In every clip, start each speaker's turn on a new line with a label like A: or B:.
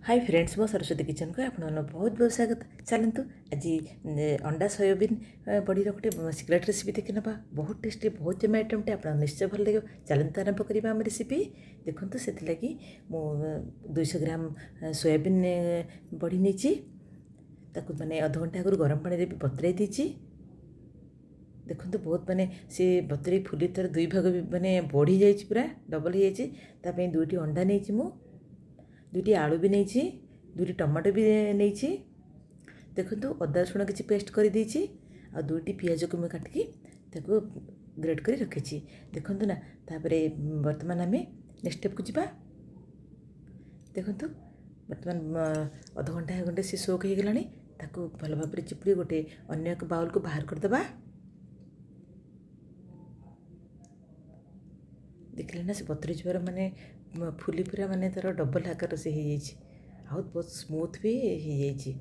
A: Hi friends मो Saraswati kitchen को आप बहुत बहुत स्वागत। चलतु आज अंडा सोयाबीन बड़ी गोटे सिक्रेट रेसिपी देखी ना बहुत टेस्टी बहुत जमी आइटमटे आप निश्चय भल लगे। चलतु आरंभ करवा आम रेसिपी देखूँ से मु 200 ग्राम सोयाबीन बड़ी नहीं माने अध घंटा आगु गरम पानी बतराई देती। देखो बहुत माने सी बतरे फुली तर दुई भाग माने बढ़ी जाइए पूरा डबल हो जाए। दुईटी अंडा नहीं दुईटी आलू भी नहीं दुईटी टमाटो भी नहीं देखो अदा रसुण किसी पेस्ट कर देछि आ दुईटी पियाज को मैं काटिकी ताको ग्रेट कर रखी देखो ना। तापर बर्तमान आम नेक्स्ट स्टेप को जीवा देखो बर्तमान अध घंटा घंटे सी सोक हो गलानी ताको भल भाव चिपुड़ी गोटे अन्य एक बाउल को बाहर करदे। देखिले ना से बतरी जुआर माने फुली पूरा माने तार डबल आकार से हो बहुत स्मूथ भी हो।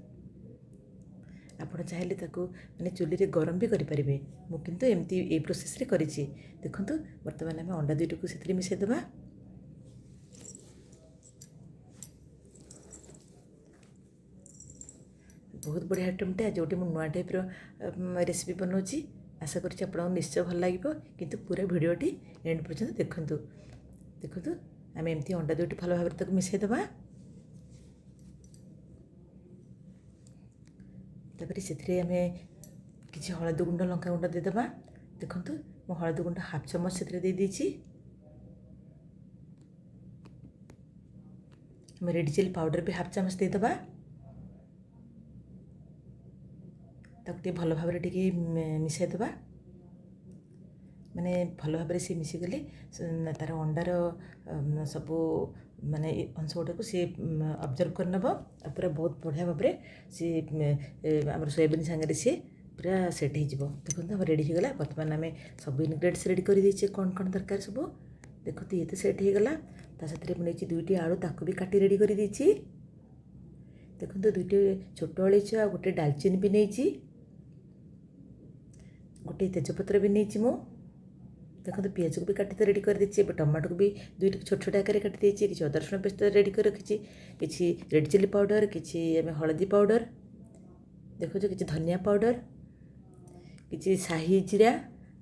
A: आप चाहिए माने चुली रे गरम भी करें मु किंतु एमती ए प्रोसेस रे करिछि। देखो बर्तमान आम अंडा दुईटी को से मिसई देबा। बहुत बढ़िया आइटमटे जोटी मु नुआ टाइप रेसिपी बनाऊँगी। आशा करछि आपको निश्चय भल लगे किंतु पूरा वीडियोटी एंड पर्यंत देखंतु। देखो आम एमती अंडा दुईटी भल भाव तक मिसई देबा। तापर से आम किसी हलदी गुंड लंका गुंड देदेबा। देखो मो हलदी गुंड हाफ चम्मच से दे देछि। रेड चिली पाउडर भी हाफ चम्मच देदेबा। ताकि भल भाव मिसाई देबा माने भल भाव सी मिसीगले तार अंडार सबू माने अंश गुटा को सी ऑब्जर्व कर नब पूरा बहुत बढ़िया भाव सी आम सोयाबीन सांगे सी पूरा सेट हो। देखो रेडी हो गला। बर्तमान आम सब इनग्रेडिएंट्स रेडी कर देछे कौन कौन दरकार सब देखो ये तो सेट हो गला। ता साथे मुझे दुईटी आलू ताको भी काटी रेडी कर देछी। देखो दुईटी छोट अलैच आ गोटे डालचीनी भी नहीं गोटे तेजपत्र भी नहीं मु। देखो पियाज को भी काटी तो रेडी कर देछि। टमाटो को भी दुईटी छोट छोट आकार काटी देछि। किसी अदा रसुण पेस्ट रेडी कर रखी किसी रेड चिली पाउडर किसी हलदी पाउडर देखो किसी धनिया पाउडर किसी शाही जीरा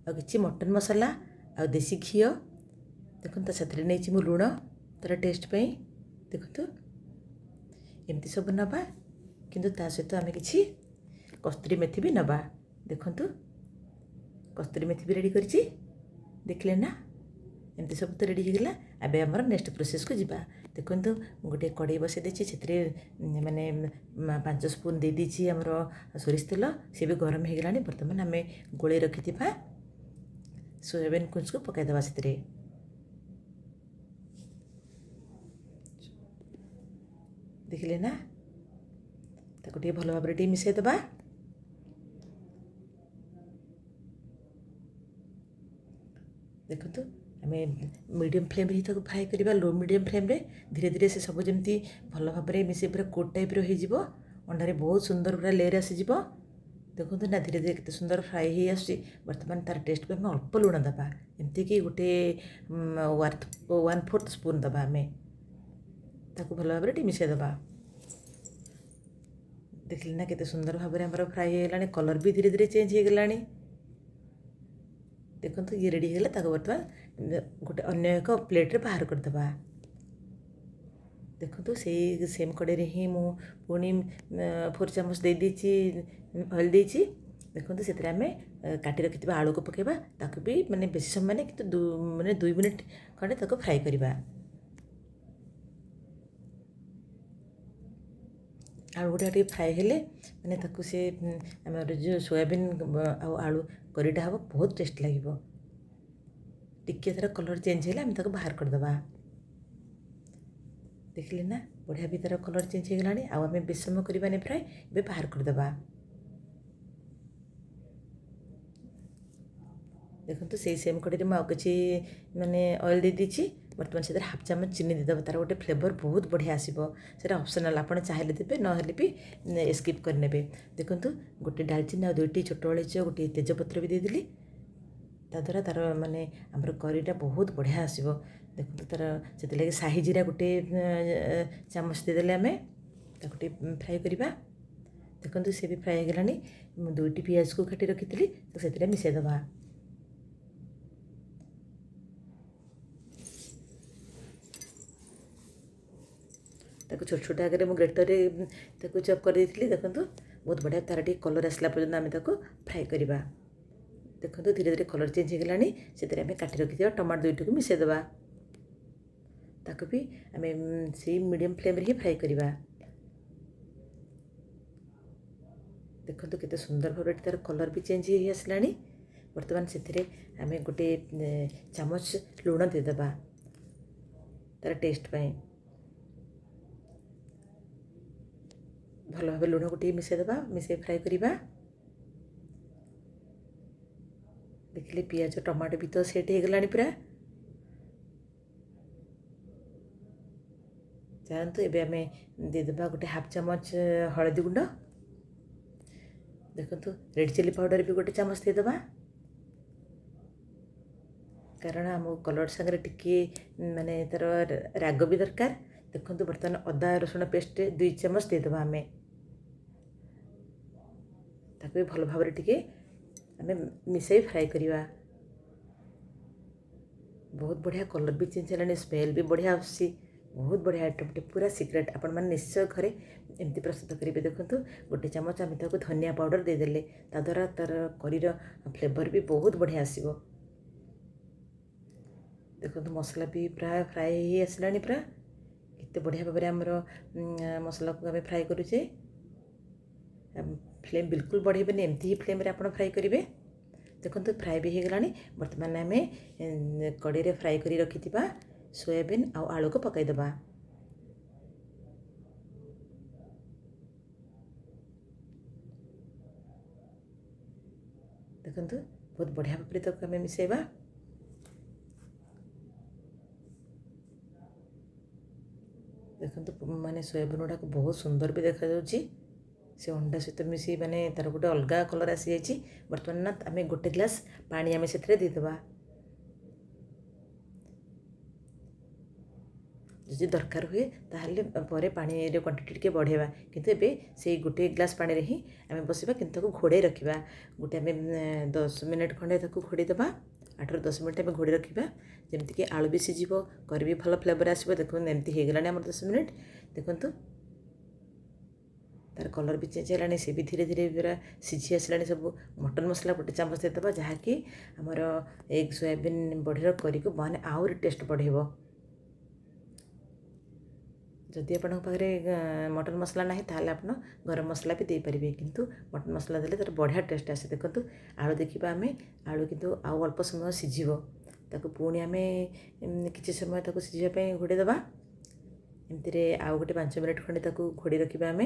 A: और किसी मटन मसाला आ देसी घी देखो साथ नहीं मु लुण तार टेस्ट पे देखो एमती सब नबा किंतु ता सहित आम किसी कस्तूरी मेथी भी नबा। देखो कस्तूरी मेथी भी रेडी करिछि देखले ना एमती सब तो रेडी होगा। अब आमर नेक्स्ट प्रोसेस को जीवा। देखो गोटे कड़े बसई देछि से माने 5 स्पून दे दीछि आमर सोरिष तेल सी भी गरम हो गलानी। बर्तमान आम गोले रखि सोयाबीन कुंज को पकईदे से देखिले ना ताको भल भाव मिसई देबा। देखो आम मीडियम फ्लेम ही फ्राए करवा लो मीडियम फ्लेम रे धीरे धीरे से सब जमी भल भाव मिसे पूरा कोट टाइप हो अंडारे बहुत सुंदर पूरा लेयर आसीज। देखो ना धीरे धीरे कितने सुंदर फ्राए हो आस। बर्तमान तार टेस्ट पे आम अल्प लुण दबा एमती कि गोटे 1/4 स्पून दबा आम ताको भल भाव मिसई दबा। देखिले ना केते सुंदर भाव में फ्राए हो गलानी कलर भी धीरे धीरे चेंज हो गलानी। देखो ये रेडी होगा ताको बर्तमान गोटे अन्य एक प्लेट रे बाहर करदबा। देखो से सेम कड़े ही मु पुणी 4 चम्मच दे दीची ऑयल देछि। देखो से आम काटी रखि आलू को पकेबा ताको भी माने बेसी समय नहीं कि माने 2 मिनट खंडे ताको फ्राए करवा। आलू गुटा टे फ्राए हेले माने ताको से आमर जो सोयाबीन आलू करीटा हम बहुत टेस्ट लगे। टिके तार कलर चेंज है आम ताको बाहर करदबा। देखिले ना बढ़िया भी तार कलर चेंज हो गलानी। आम बेस समय करवानी फ्राए ए बाहर करदबा। देखो से सेम कड़े में किसी माने ऑयल दे दीची। बर्तमान से हाफ चम्मच चीनी देदेव तार गोटे फ्लेवर बहुत बढ़िया आसो से ऑप्शनल आप चाहिए देवे ना भी स्किप करने। देखो गोटे डालचीनी आ दुईटी छोट अलैच गोटे तेजपत्र भी देदेली ता द्वारा तार माने आमर करीटा बहुत बढ़िया आसो देखो तार से साही जीरा गोटे चामच देदेले आम ताको फ्राए करवा। देखो सी भी फ्राए होगा। 2टी पियाज को काटी रखी तो से मिसईदे ताको छोट छोट आगे मुझे ग्रेटर चॉप कर देखो बहुत बढ़िया तार टी कलर आसला पर्यटन आम ताको फ्राए करवा। देखो धीरे धीरे कलर चेंज होगलानी से काटी रखी टमाटो 2टी को मिसईदे ताको भी आम से मीडियम फ्लेम ही फ्राए करवा। देखो केते सुंदर भाव तार कलर भी चेंज हो आसला। बर्तमान से आम गोटे चामच लुण देदेबा तार टेस्ट पाई भल भाव लुण को मिसईदे मिसई फ्राए करवा। देखिले पियाज टमाटो भी तो सेट हो गलानी पूरा। जानतु एबे आम देदेबा गोटे हाफ चामच हलदी गुंड। देखो रेड चिली पाउडर भी गोटे चामच देदेबा कारण आम कलर सागर टिके माने तार राग भी दरकार। देखो बर्तमान अदा रसुण पेस्ट 2 चामच देदेबा आम ताको भी भल भाव टिके आम मिसई फ्राए करवा। बहुत बढ़िया कलर भी चेंज है स्मेल भी बढ़िया आसी। बहुत बढ़िया आइटम पूरा सिक्रेट आपण मैंने निश्चय घरे एमती प्रस्तुत करेंगे। देखो गोटे चामच आम ताको धनिया पाउडर देदेले ताद्वारा तार करीर फ्लेवर भी बहुत बढ़िया आसो। देखो मसला भी प्राय फ्राए हो आसला पूरा केते बढ़िया भाव आमर मसला को आम फ्राए करुचे। फ्लेम बिल्कुल बढ़ेबेनि एमती ही फ्लेम आप फ्राए करेंगे। देखो फ्राए भी हो गलानी। बर्तमान आम कड़े रे फ्राए करी रखी सोयाबीन आउ आलू को पकईदेबा। देखो बहुत बढ़िया भाव तक आम मिसेबा। देखो माने सोयाबीन गुड़ाक बहुत सुंदर भी देखा जाउची। से अंडा सहित मिसी माने तार गोटे अलग कलर आसी जाइए। बर्तमान ना आम गोटे ग्लास पानी आम से देदेबा। जी दरकार हुए ताहले पर पानी क्वांटिटी टिके बढ़ेवा किंतु एबे से गोटे ग्लास पानी रे ही आम बसवा किंतु घोड़े रखा। गोटे आम 10 मिनट खंडे घोड़े देवा। 8 ରୁ 10 मिनट आम घोड़े रखा जमीक आलू भी सीझ कर भी भल फ्लेवर आसो। देखो एमती हो गलानी 10 मिनट। देखो तार कलर भी चेंज है सी भी धीरे धीरे पूरा सीझी आसला। सब मटन मसला गोटे चामच देदेबा जहाँकि आमर एग सोयाबीन बड़ीर करी को माने आउरी टेस्ट बढ़ेब। जदि आपण पाखे मटन मसला ना ताहले आपण गरम मसला भी देपारे किंतु मटन मसला देले तार बढ़िया टेस्ट आसे। देखो आलू देखा आम आलू किंतु आउ अल्प समय सीझ ताको पुणी आम किसी समय ताको सीझापी घोड़े देवा। एमती आउ गोटे 5 मिनट खंडे ताको घोड़ी रखा आम।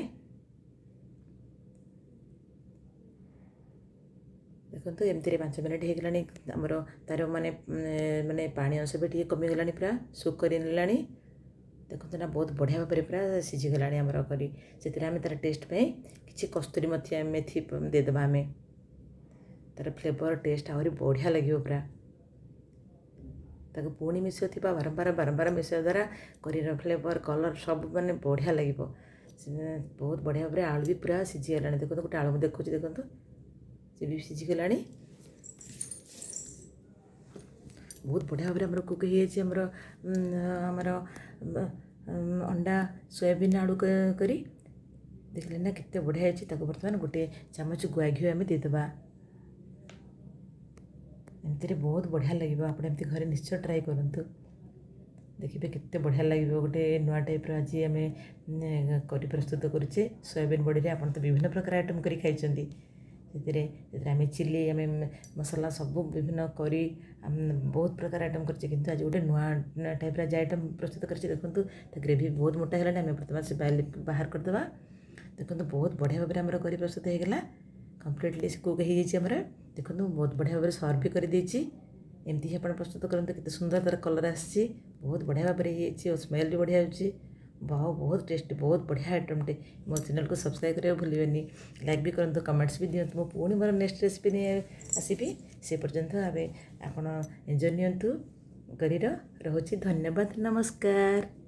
A: देखो एमती 5 मिनट हो गलानी आमर तार माने माने पानी अंश भी कमी गलानी पूरा सुख कर नेलानी। देखो ना बहुत बढ़िया भाव पूरा सीझीगला आमर करी से आम तार टेस्ट पे किसी कस्तूरी मेथी देदेबा आम तार फ्लेवर टेस्ट आहरी बढ़िया लगे पूरा। ताको पुणी मिसो बारंबार बारंबार मिसवा द्वारा करीर फ्लेवर कलर सब माने बढ़िया लगे। बहुत बढ़िया भाव आलू भी पूरा सीझीगला। देखो गोटे आलू देखो देखो सी भी सीझीगला। बहुत बढ़िया भाव में कुक होमर अंडा सोयाबीन आलू करी देखले ना केते बढ़िया है। बर्तमान गोटे चामच गुआ घी आम देदेबा। एमती बहुत बढ़िया लगे। आप एमती घरे निश्चय ट्राए करूँ। देखिए केते बढ़िया लगे गोटे नुआ टाइप आज आम करी प्रस्तुत करुचे सोयाबीन बड़ी। आप तो विभिन्न प्रकार आइटम करी खाई आम चिल्ली आम मसला सब विभिन्न करी बहुत प्रकार आइटम करछे किंतु आज गोटे नुआ टाइप आज आइटम प्रस्तुत करछे। देखो ग्रेवी बहुत मोटा है आम बर्तमान से बाहर करदेबा। देखो बहुत बढ़िया भाव में करी प्रस्तुत होगा कम्प्लीटली कुक हो जाए। देखो बहुत बढ़िया भाव सर्व भी कर देछि। एमती ही आप प्रस्तुत करते केते सुंदर तार कलर आसी बहुत बढ़िया भाव में स्मेल भी बढ़िया हो। वाह बहुत टेस्टी बहुत बढ़िया आइटमटे। मो चैनल को सब्सक्राइब करा भूलिए लाइक भी करूँ कमेंट्स भी दिंतु। मो पुणी मोर नेक्स्ट रेसिपी नहीं आसबि से पर्यंत आप एंजॉय नियंतु। କରି ରହୁଛି। ଧନ୍ୟବାଦ, ନମସ୍କାର।